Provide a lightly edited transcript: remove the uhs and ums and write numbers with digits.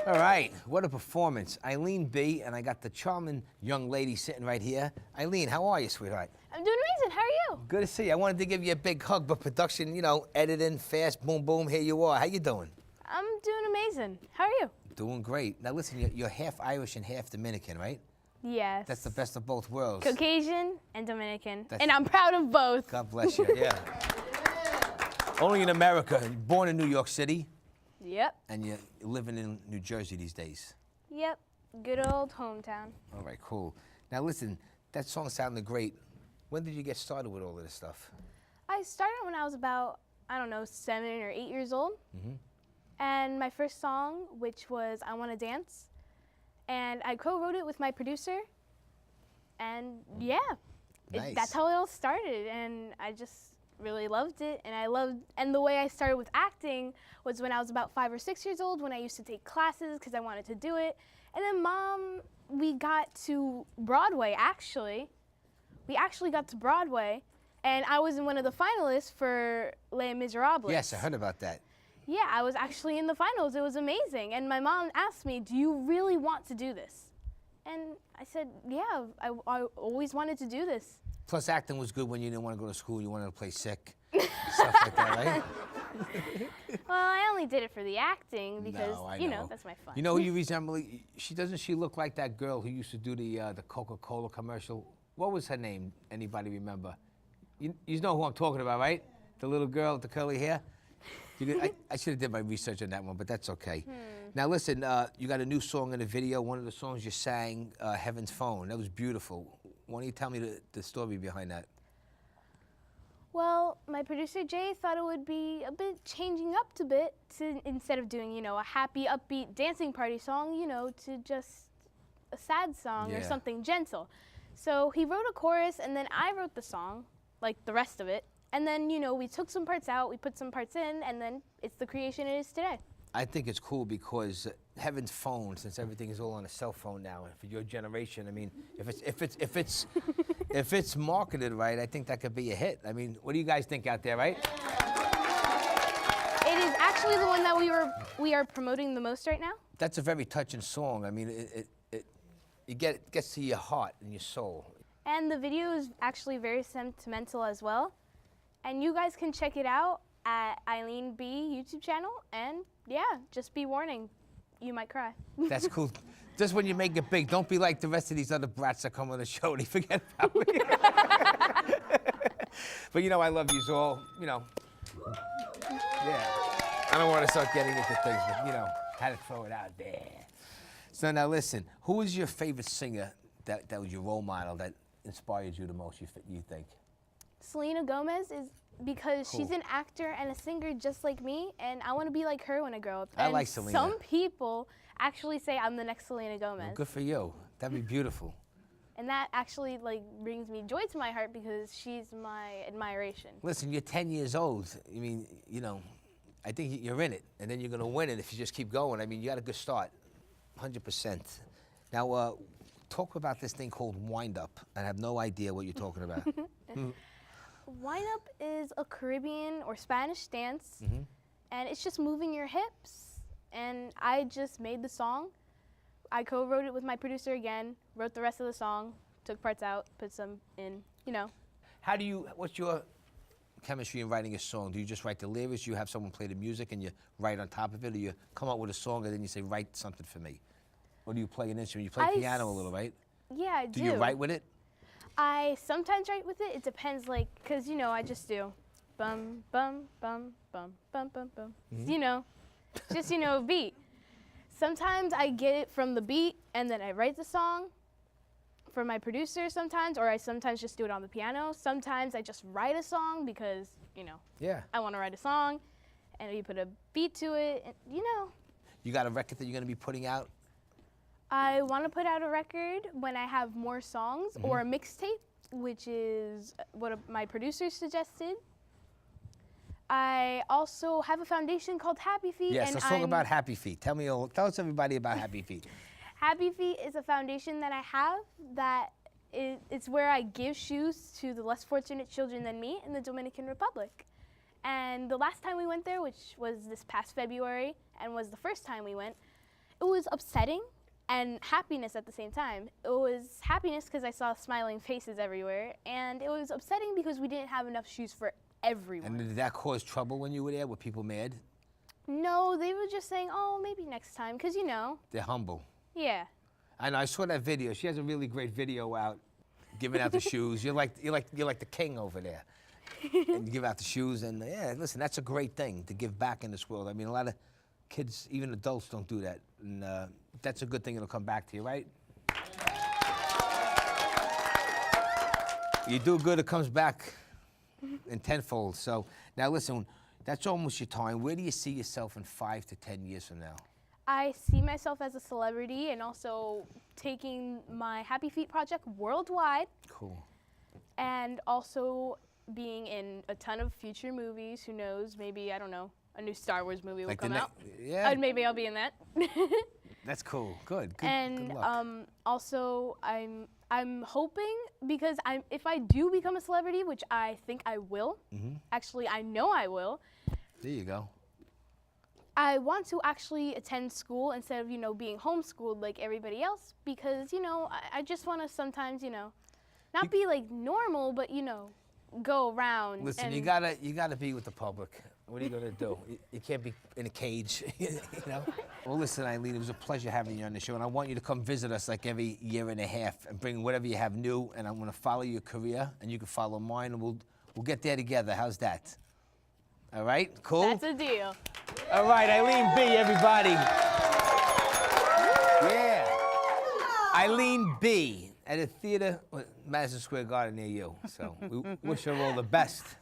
All right, what a performance. Eileen B, and I got the charming young lady sitting right here. Eileen, how are you, sweetheart? I'm doing amazing. How are you? Good to see you. I wanted to give you a big hug, but production, you know, editing, fast, boom, boom, here you are. How you doing? I'm doing amazing. How are you? Doing great. Now listen, you're half Irish and half Dominican, right? Yes. That's the best of both worlds. Caucasian and Dominican. And I'm proud of both. God bless you, yeah. Only in America. You're born in New York City. Yep. And you're living in New Jersey these days. Yep. Good old hometown. All right, cool. Now listen, that song sounded great. When did you get started with all of this stuff? I started when I was about, I don't know, 7 or 8 years old. And my first song, which was I Wanna Dance, and I co-wrote it with my producer. And yeah, Nice. that's how it all started. And I just really loved it. And the way I started with acting was when I was about 5 or 6 years old, when I used to take classes because I wanted to do it. And then Mom, we got to Broadway, actually. We actually got to Broadway, and I was in one of the finalists for Les Miserables. Yes, I heard about that. Yeah, I was actually in the finals. It was amazing. And my mom asked me, do you really want to do this? And I said, yeah, I always wanted to do this. Plus, acting was good when you didn't want to go to school, you wanted to play sick, stuff like that, right? Well, I only did it for the acting because, No, I you know, that's my fun. You know who you resemble? Doesn't she look like that girl who used to do the Coca-Cola commercial? What was her name? Anybody remember? You know who I'm talking about, right? The little girl with the curly hair? I should have did my research on that one, but that's okay. Now listen, you got a new song in the video. One of the songs you sang, Heaven's Phone. That was beautiful. Why don't you tell me the story behind that? Well, my producer Jay thought it would be a bit changing up a bit to, instead of doing, you know, a happy, upbeat dancing party song, you know, to just a sad song or something gentle. So he wrote a chorus, and then I wrote the song, like the rest of it. And then, you know, we took some parts out, we put some parts in, and then it's the creation it is today. I think it's cool because Heaven's Phone, since everything is all on a cell phone now, and for your generation, I mean, if it's marketed right, I think that could be a hit. I mean, what do you guys think out there, right? It is actually the one that we are promoting the most right now. That's a very touching song. I mean, it gets to your heart and your soul. And the video is actually very sentimental as well. And you guys can check it out at Eileen B YouTube channel. And yeah, just be warning, you might cry. That's cool. Just when you make it big, don't be like the rest of these other brats that come on the show. They forget about me. But you know, I love you all. You know, yeah. I don't want to start getting into things, but you know, had to throw it out there. So now listen, who was your favorite singer that was your role model that inspired you the most, you think? Selena Gomez is because she's an actor and a singer just like me, and I want to be like her when I grow up. I like Selena. Some people actually say I'm the next Selena Gomez. Well, good for you. That'd be beautiful. And that actually like brings me joy to my heart because she's my admiration. Listen, you're 10 years old. I mean, you know, I think you're in it, and then you're going to win it if you just keep going. I mean, you got a good start, 100%. Now, talk about this thing called wind-up. I have no idea what you're talking about. Wind-up is a Caribbean or Spanish dance, and it's just moving your hips. And I just made the song. I co-wrote it with my producer again, wrote the rest of the song, took parts out, put some in, you know. What's your chemistry in writing a song? Do you just write the lyrics, you have someone play the music and you write on top of it, or you come up with a song and then you say, write something for me? Or do you play an instrument? You play piano a little, right? Yeah, I do. Do you write with it? I sometimes write with it. It depends, like, because, you know, I just do bum, bum, bum, bum, bum, bum, bum. You know, just, you know, beat. Sometimes I get it from the beat, and then I write the song for my producer sometimes, or I sometimes just do it on the piano. Sometimes I just write a song because, you know, I want to write a song, and you put a beat to it, and, you know. You got a record that you're going to be putting out? I want to put out a record when I have more songs, or a mixtape, which is what my producer suggested. I also have a foundation called Happy Feet. Yes, let's talk about Happy Feet. Tell us everybody about Happy Feet. Happy Feet is a foundation that I have that it's where I give shoes to the less fortunate children than me in the Dominican Republic. And the last time we went there, which was this past February and was the first time we went, It was upsetting and happiness at the same time. It was happiness because I saw smiling faces everywhere, and it was upsetting because we didn't have enough shoes for everyone. And did that cause trouble when you were there? Were people mad? No, they were just saying, oh, maybe next time, because you know. They're humble. Yeah. I know. I saw that video. She has a really great video out, giving out the shoes. You're like the king over there. And you give out the shoes, and yeah, listen, that's a great thing to give back in this world. I mean, a lot of kids, even adults, don't do that, and that's a good thing. It'll come back to you, right? You do good, it comes back in tenfold. So now, listen, that's almost your time. Where do you see yourself in 5 to 10 years from now? I see myself as a celebrity and also taking my Happy Feet project worldwide. Cool. And also being in a ton of future movies. Who knows? Maybe, I don't know, a new Star Wars movie will come out. Yeah. Maybe I'll be in that. That's cool. Good. And good luck. also, I'm hoping, because if I do become a celebrity, which I think I will, actually I know I will. There you go. I want to actually attend school instead of, you know, being homeschooled like everybody else, because, you know, I just want to sometimes, you know, not be like normal, but, you know, go around. Listen, and you gotta be with the public. What are you gonna do? You can't be in a cage, you know? Well, listen, Eileen, it was a pleasure having you on the show, and I want you to come visit us like every year and a half and bring whatever you have new, and I'm gonna follow your career, and you can follow mine, and we'll get there together. How's that? All right, cool? That's a deal. All right, Eileen B, everybody. Yeah. Eileen B at a theater, Madison Square Garden near you. So we wish her all the best.